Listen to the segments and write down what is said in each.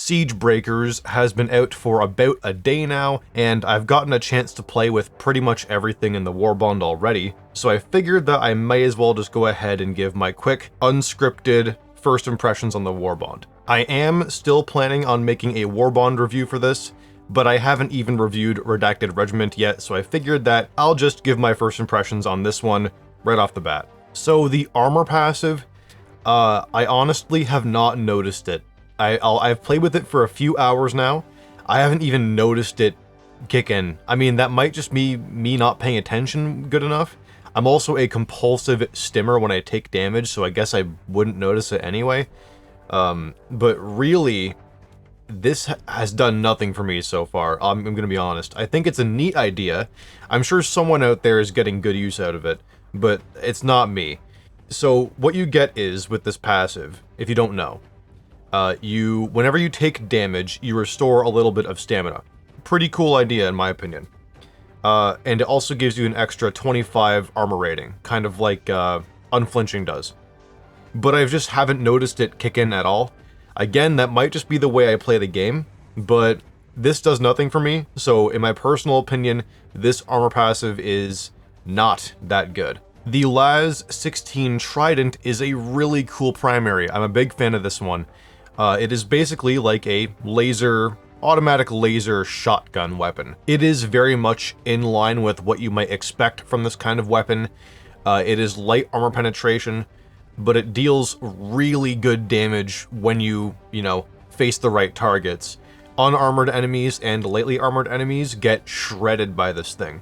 Siege Breakers has been out for about a day now, and I've gotten a chance to play with pretty much everything in the warbond already, so I figured that I may as well just go ahead and give my quick, unscripted first impressions on the warbond. I am still planning on making a warbond review for this, but I haven't even reviewed Redacted Regiment yet, so I figured that I'll just give my first impressions on this one right off the bat. So the armor passive, I honestly have not noticed it. I've played with it for a few hours now. I haven't even noticed it kick in. I mean, that might just be me not paying attention good enough. I'm also a compulsive stimmer when I take damage, so I guess I wouldn't notice it anyway. But really, this has done nothing for me so far. I'm gonna be honest. I think it's a neat idea. I'm sure someone out there is getting good use out of it, but it's not me. So what you get is, with this passive, if you don't know, whenever you take damage, you restore a little bit of stamina. Pretty cool idea in my opinion. And it also gives you an extra 25 armor rating, kind of like Unflinching does. But I just haven't noticed it kick in at all. Again, that might just be the way I play the game, but this does nothing for me, so in my personal opinion, this armor passive is not that good. The LAS 16 Trident is a really cool primary. I'm a big fan of this one. It is basically like a automatic laser shotgun weapon. It is very much in line with what you might expect from this kind of weapon. It is light armor penetration, but it deals really good damage when you face the right targets. Unarmored enemies and lightly armored enemies get shredded by this thing.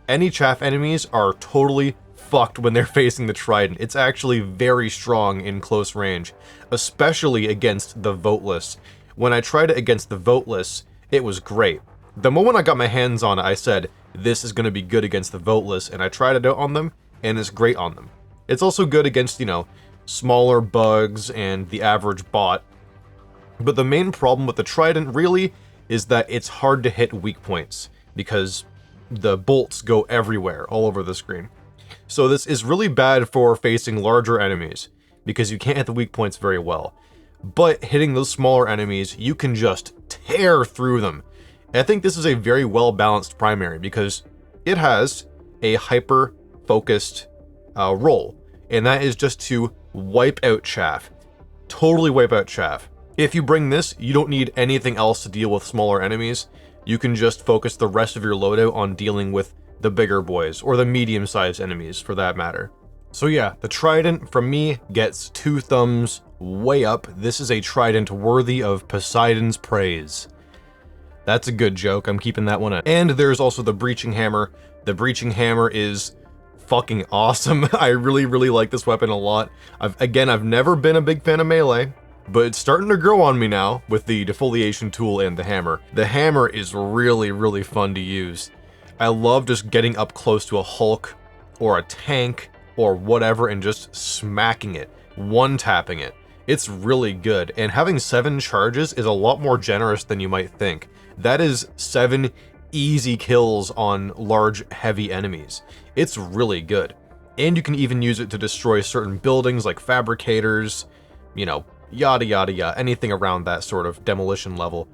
Any chaff enemies are totally fucked when they're facing the Trident. It's actually very strong in close range, especially against the voteless. When I tried it against the voteless, it was great. The moment I got my hands on it, I said, this is going to be good against the voteless, and I tried it out on them, and it's great on them. It's also good against, smaller bugs and the average bot. But the main problem with the Trident, really, is that it's hard to hit weak points, because the bolts go everywhere, all over the screen. So this is really bad for facing larger enemies, because you can't hit the weak points very well. But hitting those smaller enemies, you can just tear through them. And I think this is a very well-balanced primary, because it has a hyper-focused role, and that is just to wipe out chaff. Totally wipe out chaff. If you bring this, you don't need anything else to deal with smaller enemies. You can just focus the rest of your loadout on dealing with the bigger boys, or the medium-sized enemies, for that matter. So yeah, the Trident, from me, gets 2 thumbs way up. This is a Trident worthy of Poseidon's praise. That's a good joke, I'm keeping that one in. And there's also the Breaching Hammer. The Breaching Hammer is fucking awesome. I really like this weapon a lot. I've never been a big fan of melee, but it's starting to grow on me now with the defoliation tool and the hammer. The hammer is really fun to use. I love just getting up close to a Hulk or a tank or whatever and just smacking it, one-tapping it. It's really good, and having 7 charges is a lot more generous than you might think. That is 7 easy kills on large, heavy enemies. It's really good. And you can even use it to destroy certain buildings like fabricators, yada yada, anything around that sort of demolition level.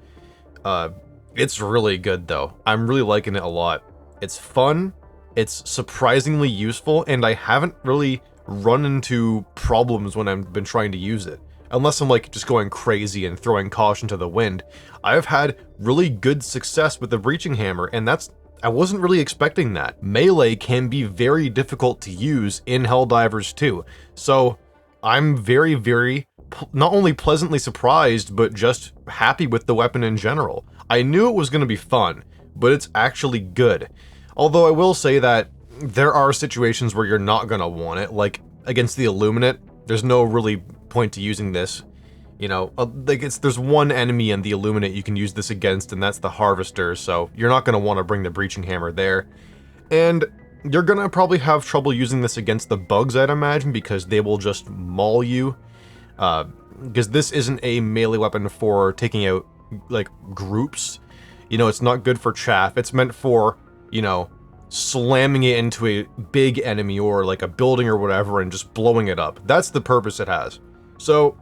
It's really good though. I'm really liking it a lot. It's fun, it's surprisingly useful, and I haven't really run into problems when I've been trying to use it. Unless I'm just going crazy and throwing caution to the wind. I've had really good success with the Breaching Hammer, and I wasn't really expecting that. Melee can be very difficult to use in Helldivers too, so I'm very not only pleasantly surprised, but just happy with the weapon in general. I knew it was going to be fun, but it's actually good. Although I will say that there are situations where you're not going to want it, like against the Illuminate. There's no really point to using this. There's one enemy in the Illuminate you can use this against, and that's the Harvester, so you're not going to want to bring the Breaching Hammer there. And you're going to probably have trouble using this against the bugs, I'd imagine, because they will just maul you. Because this isn't a melee weapon for taking out, groups. It's not good for chaff. It's meant for, slamming it into a big enemy or, a building or whatever and just blowing it up. That's the purpose it has. So,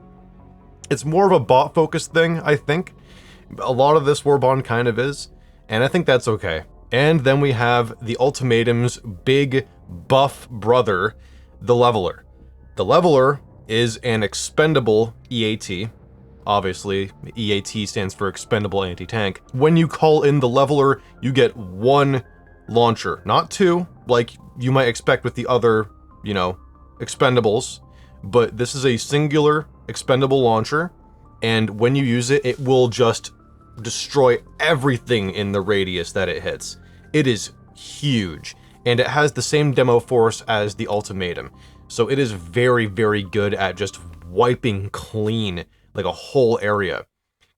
It's more of a bot-focused thing, I think. A lot of this warbond kind of is, and I think that's okay. And then we have the Ultimatum's big buff brother, the Leveler. The Leveler is an expendable EAT. Obviously, EAT stands for Expendable Anti-Tank. When you call in the Leveler, you get one launcher, not two, like you might expect with the other, you know, expendables. But this is a singular expendable launcher, and when you use it, it will just destroy everything in the radius that it hits. It is huge, and it has the same demo force as the Ultimatum. So it is very, very good at just wiping clean like a whole area.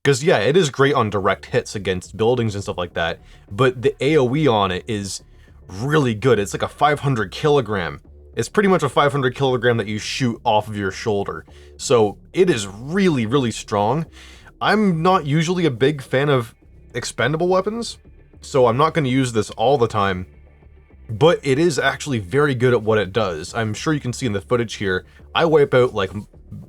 Because yeah, it is great on direct hits against buildings and stuff like that, but the AoE on it is really good. It's like a 500 kilogram. It's pretty much a 500 kilogram that you shoot off of your shoulder. So it is really, really strong. I'm not usually a big fan of expendable weapons, so I'm not going to use this all the time, but it is actually very good at what it does. I'm sure you can see in the footage here, I wipe out like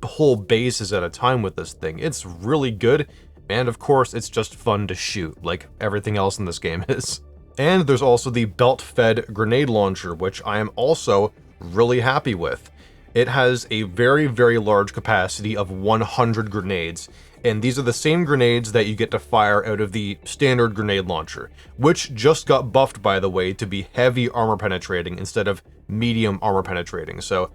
whole bases at a time with this thing. It's really good, and of course it's just fun to shoot, like everything else in this game is. And there's also the belt-fed grenade launcher, which I am also really happy with. It has a very, very large capacity of 100 grenades, and these are the same grenades that you get to fire out of the standard grenade launcher, which just got buffed, by the way, to be heavy armor penetrating instead of medium armor penetrating. So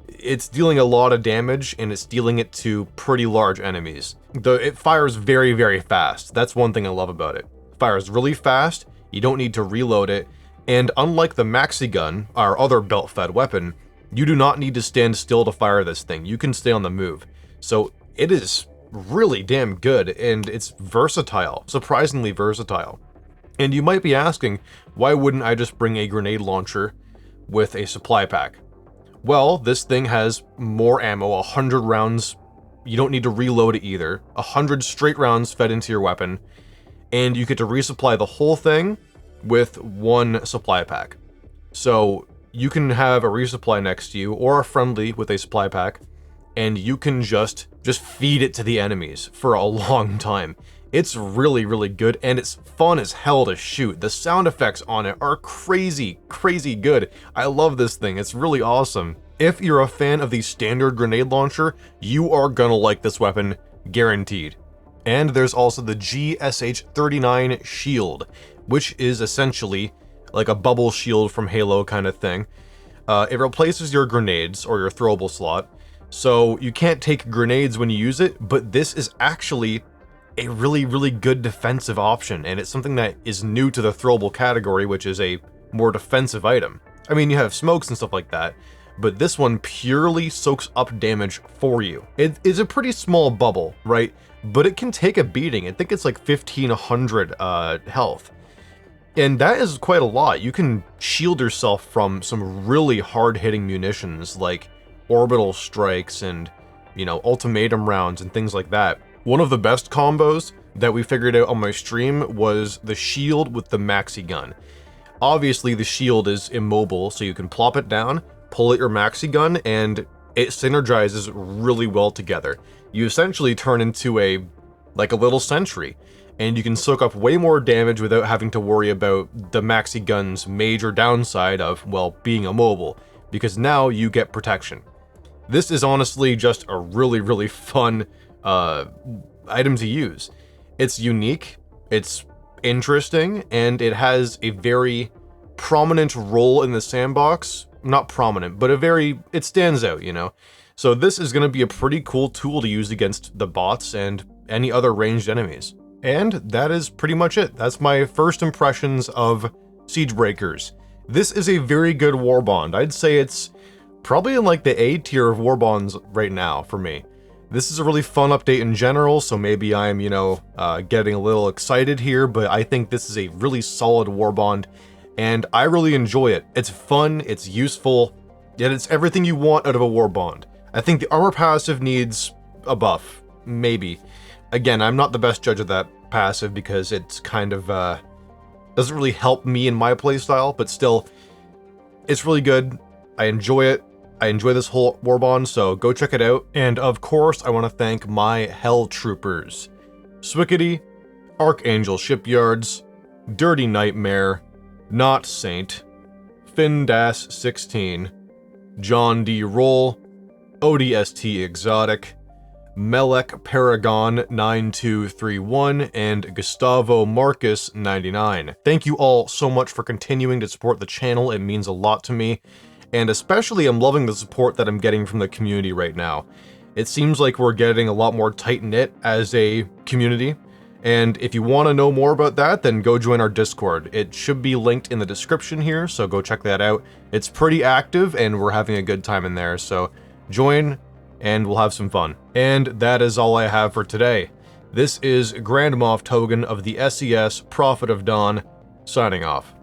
it's dealing a lot of damage, and it's dealing it to pretty large enemies. Though it fires very, very fast. That's one thing I love about it. It fires really fast, you don't need to reload it, and unlike the maxi gun, our other belt-fed weapon, you do not need to stand still to fire this thing. You can stay on the move. So it is really damn good, and it's versatile, surprisingly versatile. And you might be asking, why wouldn't I just bring a grenade launcher with a supply pack? Well, this thing has more ammo, 100 rounds. You don't need to reload it either. 100 straight rounds fed into your weapon, and you get to resupply the whole thing with one supply pack. So you can have a resupply next to you, or a friendly with a supply pack, and you can just feed it to the enemies for a long time. It's really, really good, and it's fun as hell to shoot. The sound effects on it are crazy, crazy good. I love this thing. It's really awesome. If you're a fan of the standard grenade launcher, you are gonna like this weapon, guaranteed. And there's also the GSH-39 shield, which is essentially like a bubble shield from Halo kind of thing. It replaces your grenades, or your throwable slot, so you can't take grenades when you use it, but this is actually a really, really good defensive option, and it's something that is new to the throwable category, which is a more defensive item. I mean, you have smokes and stuff like that, but this one purely soaks up damage for you. It is a pretty small bubble, right? But it can take a beating. I think it's like 1500 health. And that is quite a lot. You can shield yourself from some really hard-hitting munitions like orbital strikes and, you know, ultimatum rounds and things like that. One of the best combos that we figured out on my stream was the shield with the maxi gun. Obviously, the shield is immobile, so you can plop it down, pull out your maxi gun, and it synergizes really well together. You essentially turn into a little sentry, and you can soak up way more damage without having to worry about the maxi gun's major downside of, well, being immobile, because now you get protection. This is honestly just a really, really fun item to use. It's unique, it's interesting, and it has a very prominent role in the sandbox. Not prominent, but it stands out, you know? So this is going to be a pretty cool tool to use against the bots and any other ranged enemies. And that is pretty much it. That's my first impressions of Siegebreakers. This is a very good warbond. I'd say it's probably in like the A tier of warbonds right now for me. This is a really fun update in general, so maybe I'm, you know, getting a little excited here, but I think this is a really solid warbond, and I really enjoy it. It's fun, it's useful, yet it's everything you want out of a warbond. I think the armor passive needs a buff, maybe. Again, I'm not the best judge of that passive because it's kind of, doesn't really help me in my playstyle, but still, it's really good. I enjoy it. I enjoy this whole warbond, so go check it out. And of course, I want to thank my Hell Troopers. Swickety, Archangel Shipyards, Dirty Nightmare, Not Saint, Findas16, John D. Roll, ODST Exotic, Melek Paragon 9231, and Gustavo Marcus 99. Thank you all so much for continuing to support the channel. It means a lot to me, and especially I'm loving the support that I'm getting from the community right now. It seems like we're getting a lot more tight-knit as a community, and if you want to know more about that, then go join our Discord. It should be linked in the description here, so go check that out. It's pretty active, and we're having a good time in there, so join, and we'll have some fun. And that is all I have for today. This is Grand Moff Togan of the SES Prophet of Dawn, signing off.